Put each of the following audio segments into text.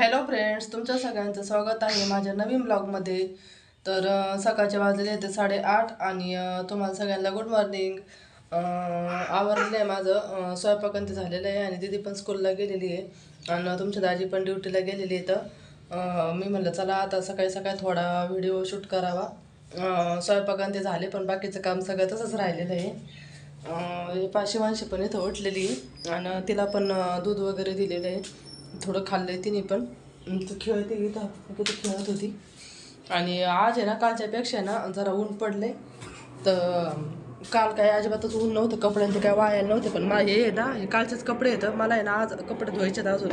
Hello friends, तुमच्या सगळ्यांचं स्वागत आहे माझ्या नवीन ब्लॉगमध्ये. तर सकाळचे वाजले ते 8:30 आणि तुम्हाला सगळ्यांना गुड मॉर्निंग. आवरलेलं आहे माझं, स्वयंपाक ते झालेलं आहे आणि दीदी पण स्कूलला गेलेली आहे आणि तुमच्या दाजी पण ड्युटीला गेलेली आहे. तर मी म्हणलं चला आता सकाळी सकाळी थोडा व्हिडिओ शूट करावा. स्वयंपाक ते झाले पण बाकीचं काम सगळं तसंच राहिलेलं आहे. शिवांशी पण इथं उठलेली आणि तिला पण दूध वगैरे दिलेलं आहे. थोडं खाल्लंय तिने पण. तू खेळते इथं किती खेळत होती. आणि आज आहे ना कालच्यापेक्षा ना जरा ऊन पडले. तर काल काय अजिबातच ऊन नव्हतं, कपड्यांचे काय वाया नव्हते. पण माझे हे ना हे कालचेच कपडे येतं, मला आहे ना आज कपडे धुवायचे अजून.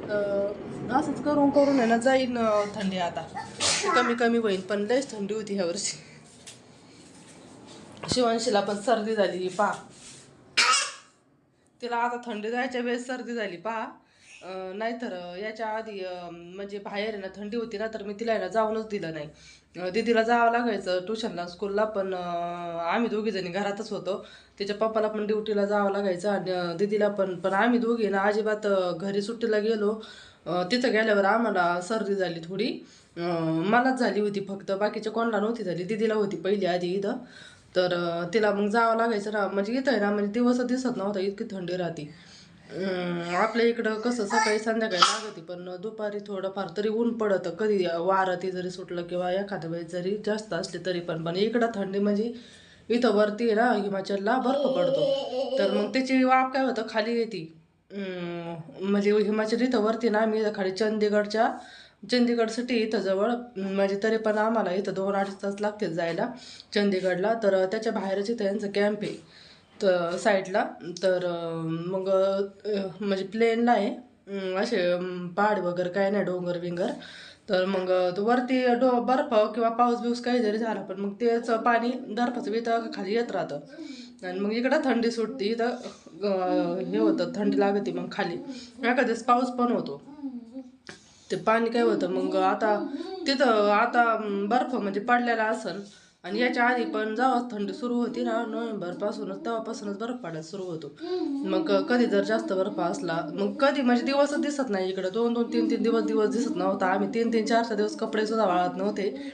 तर असंच करून करून आहे ना जाईन थंडी. आता कमी कमी होईल पण लयच थंडी होती ह्या वर्षी. शिवांशीला पण सर्दी झाली पहा. तिला आता थंडी जायच्या वेळेस सर्दी झाली पहा. नाहीतर याच्या आधी म्हणजे बाहेर आहे ना थंडी होती ना, तर मी तिला आहे ना जाऊनच दिलं नाही. दीदीला जावं लागायचं ट्युशनला स्कूलला, पण आम्ही दोघी जणी घरातच होतो. तिच्या पप्पाला पण ड्युटीला जावं लागायचं आणि दीदीला पण आम्ही दोघी ना अजिबात घरी सुट्टीला गेलो. तिथं गेल्यावर आम्हाला सर्दी झाली थोडी. मलाच झाली होती फक्त, बाकीच्या कोणाला नव्हती झाली. दीदीला होती पहिली आधी इथं. तर तिला मग जावं लागायचं ना, म्हणजे इथं आहे ना म्हणजे दिवस दिसत नव्हता इतकी थंडी राहते. आपल्या इकडं कसं सकाळी संध्याकाळी लागते, पण दुपारी थोडंफार तरी ऊन पडतं. कधी वारं ती जरी सुटलं किंवा एखाद्या वेळेस जरी जास्त असले तरी पण इकडं थंडी म्हणजे इथं वरती आहे ना हिमाचलला बर्फ पडतो. तर मग त्याची वाफ काय होतं खाली येते. म्हणजे हिमाचल इथं वरती ना, आम्ही इथं खाली चंदीगड सिटी इथं जवळ. म्हणजे तरी पण आम्हाला इथं 2-2.5 तास लागतील जायला चंदीगडला. तर त्याच्या बाहेरच इथं यांचं कॅम्प आहे तर साईडला. तर मग म्हणजे प्लेनला आहे. असे पहाड वगैरे काय नाही, डोंगर बिंगर. तर मग वरती बर्फ किंवा पाऊस बिऊस काही जरी झाला पण मग त्याचं पाणी बर्फाचं इथं खाली येत राहतं. आणि मग इकडं थंडी सुटते, इथं हे होतं थंडी लागते. मग खाली एखाद्याच पाऊस पण होतो. ते पाणी काय होतं मग आता तिथं आता बर्फ म्हणजे पडलेला असन. आणि याच्या आधी पण जेव्हा थंडी सुरू होती ना नोव्हेंबरपासूनच, तेव्हापासूनच बर्फ पडायला सुरू होतो. मग कधी जर जास्त बर्फ असला मग कधी म्हणजे दिवसच दिसत नाही इकडं. 2-2, 3-3 दिवस दिसत नव्हता. आम्ही 3-3, 4-4 दिवस कपडे सुद्धा वाळत नव्हते.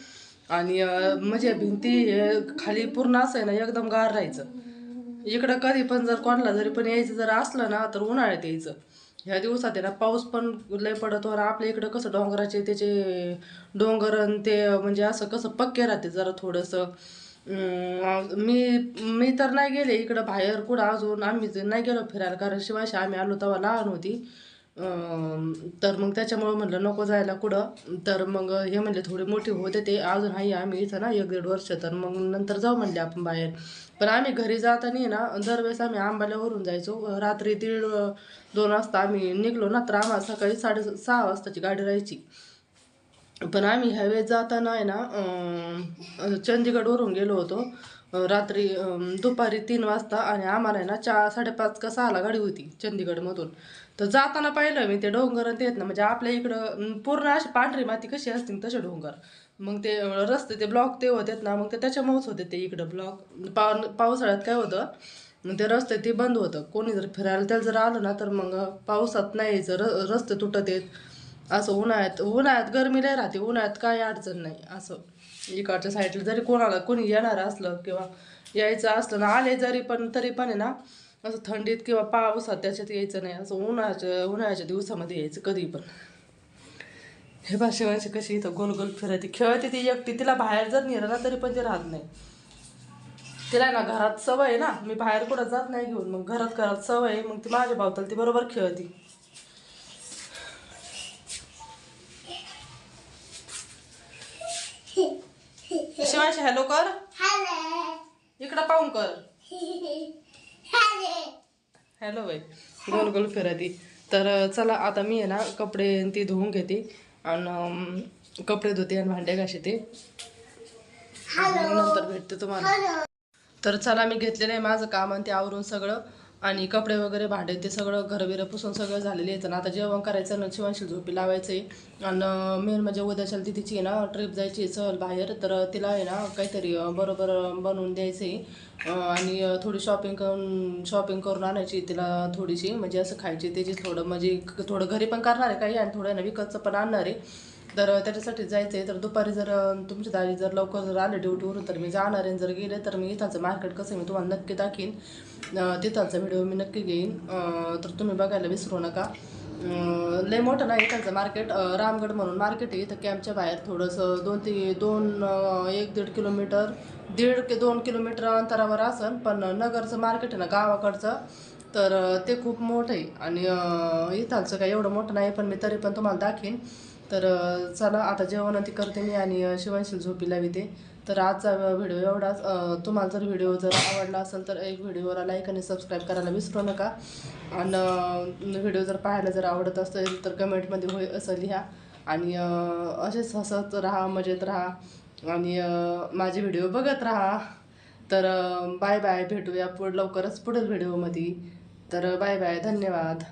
आणि म्हणजे भिंती खाली पूर्ण असं आहे ना एकदम गार राहायचं. इकडं कधी पण जर कोणाला जरी पण यायचं जर असलं ना तर उन्हाळ्यात यायचं. ह्या दिवसात आहे ना पाऊस पण लय पडतो. आणि आपल्या इकडं कसं डोंगराचे त्याचे डोंगर आणि ते म्हणजे असं कसं पक्के राहते जरा थोडंसं. मी तर नाही गेले इकडं बाहेर कुठं अजून. आम्ही नाही गेलो फिरायला, कारण शिवायशी आम्ही आलो तेव्हा लहान होती. तर मग त्याच्यामुळं म्हणलं नको जायला कुठं. तर मग हे म्हणले थोडी मोठी होते ते अजून आहे आम्ही इथं ना 1-1.5 वर्ष, तर मग नंतर जाऊ म्हणले आपण बाहेर. पण आम्ही घरी जाताना ना दरवेळेस आम्ही आंबाल्यावरून जायचो. रात्री 1:30-2 वाजता आम्ही निघलो ना, तर आम्हाला सकाळी 6:30 वाजताची गाडी राहायची. पण आम्ही ह्यावेळेस जाताना आहे ना चंदीगडवरून गेलो होतो रात्री दुपारी 3 वाजता. आणि आम्हाला आहे ना 4-5:30 का 6ला गाडी होती चंदीगडमधून. तर जाताना पाहिलं मी ते डोंगर ते आहेत ना, म्हणजे आपल्या इकडं पूर्ण अशी पांढरी माती कशी असतील तसे डोंगर. मग ते रस्ते ते ब्लॉक ते होतात ना, मग ते त्याच्यामुळेच होते ते इकडं ब्लॉक. पावसाळ्यात काय होतं मग ते रस्ते ते बंद होतं. कोणी जर फिरायला त्याला जर आलं ना तर मग पावसात नाही यायचं, रस्ते तुटत आहेत. असं उन्हाळ्यात गरमी लय राहते, उन्हाळ्यात काही अडचण नाही. असं इकडच्या साईडला जरी कोणी येणार असलं किंवा यायचं असलं ना, आले जरी पण तरी पण आहे ना असं थंडीत किंवा पावसात त्याच्यात यायचं नाही. असं उन्हाळ्याच्या दिवसामध्ये यायचं कधी पण. हे भाषेवाची कशी इथं गोल गोल फिरायची खेळते ती एकटी. तिला बाहेर जर नेलं ना तरी पण ते राहत नाही. तिला ना घरात सवय आहे ना, मी बाहेर कुठं जात नाही घेऊन. मग घरात सवय आहे, मग ती माझ्या भावताल ती बरोबर खेळती. शिवांशी हॅलो कर, इकडं पाहून कर हॅलो बाई. गोल गोल फिरती. तर चला आता मी आहे ना कपडे ती धुवून घेते आणि कपडे धुते आणि भांडे घासते. नंतर भेटते तुम्हाला. तर चला मी घेतलेलं आहे माझं काम आणि ते आवरून सगळं. आणि कपडे वगैरे भांडे ते सगळं घरबिरं पुसून सगळं झालेले आहेत ना. आता जेवण करायचं ना, शिवांशी झोपी लावायचं आहे. आणि मेन म्हणजे उद्याच्या तिची ना ट्रिप जायची आहे सहल बाहेर, तर तिला आहे ना काहीतरी बरोबर बनवून द्यायचं आहे. आणि थोडी शॉपिंग करून आणायची तिला थोडीशी, म्हणजे असं खायची त्याची थोडं, म्हणजे थोडं घरी पण करणार आहे काही आणि थोडं ना विकतचं पण आणणार आहे. तर त्याच्यासाठी जायचं आहे. तर दुपारी जर तुमची दादी जर लवकर जर आले ड्युटीवरून तर मी जाणार आहे. जर गेले तर मी इथाचं मार्केट कसं मी तुम्हाला नक्की दाखीन. तिथाचा व्हिडिओ मी नक्की घेईन. तर तुम्ही बघायला विसरू नका. लय मोठं नाही इथाचं मार्केट, रामगड म्हणून मार्केट आहे इथं कॅम्पच्या बाहेर थोडंसं 1-1.5 किलोमीटर, 1.5 ते 2 किलोमीटर अंतरावर असन. पण नगरचं मार्केट आहे ना गावाकडचं, तर ते खूप मोठं आहे. आणि इथालचं काही एवढं मोठं नाही, पण मी तरी पण तुम्हाला दाखीन. तर चला आता जेवण ती करते मी आणि शिवांशी झोपी लाविते. तर आजचा व्हिडिओ एवढाच. तुम्हाला जर व्हिडिओ जर आवडला असेल तर एक व्हिडिओला लाईक आणि सबस्क्राईब करायला विसरू नका. आणि व्हिडिओ जर पाहायला जर आवडत असेल तर कमेंटमध्ये होय असं लिहा. आणि असेच हसत राहा, मजेत राहा आणि माझे व्हिडिओ बघत राहा. तर बाय बाय, भेटूया लवकरच पुढील व्हिडिओमध्ये. तर बाय बाय, धन्यवाद.